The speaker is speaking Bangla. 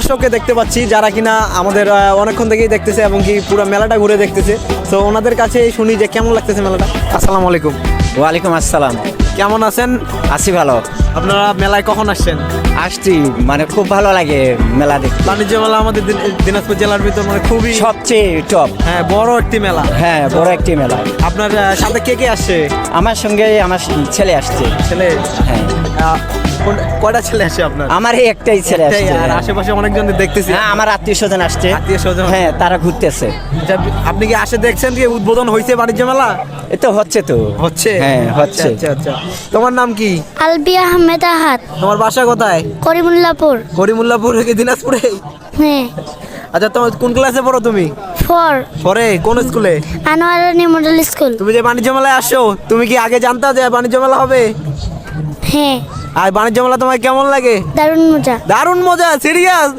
দর্শককে দেখতে পাচ্ছি যারা কিনা আমাদের অনেকক্ষণ থেকেই দেখতেছে এবং কি পুরো মেলাটা ঘুরে দেখতেছে। তো ওনাদের কাছে শুনি যে কেমন লাগতেছে মেলাটা। আসসালামু আলাইকুম। ওয়ালাইকুম আসসালাম। কেমন আছেন? আছি ভালো। আপনারা মেলায় কখন আসছেন? আসছি, মানে খুব ভালো লাগে মেলা দেখতে। বাণিজ্য মেলা আমাদের দিনাজপুর জেলার ভিতর মানে খুবই সবচেয়ে টপ। হ্যাঁ বড় একটি মেলা। হ্যাঁ, বড় একটি মেলা। আপনার সাথে কে কে আসছে? আমার সঙ্গে আমার ছেলে আসছে। ছেলে? হ্যাঁ, কয়টা ছেলে আসে আপনার? আমার এই একটাই ছেলে একটাই, আসছে। আর আশেপাশে অনেকজন দেখতেছি। হ্যাঁ, আমার আত্মীয় স্বজন আসছে। আত্মীয়স্বজন? হ্যাঁ, তারা ঘুরতেছে। আচ্ছা, আপনি কি আসে দেখছেন কি উদ্বোধন হয়েছে বাণিজ্য মেলা? এ তো হচ্ছে তো। হচ্ছে? হ্যাঁ, হচ্ছে। আচ্ছা আচ্ছা। তোমার নাম কি? আলবি আহমেদ আহাদ, তোমার বাসা কোথায়? করিমুল্লাপুর। করিমুল্লাপুর কি দিনাজপুরে? হ্যাঁ, আচ্ছা, তোমার কোন ক্লাসে পড়ো তুমি? ফর পরে কোন স্কুলে? আনোয়ার রানী মডেল স্কুল। তুমি যে বাণিজ্য মেলায় আসো, তুমি কি আগে জানতা যে বাণিজ্য মেলা হবে? হ্যাঁ, আর বাণিজ্য মেলা তোমার কেমন লাগে? দারুণ মজা। দারুণ মজা, সিরিয়াস?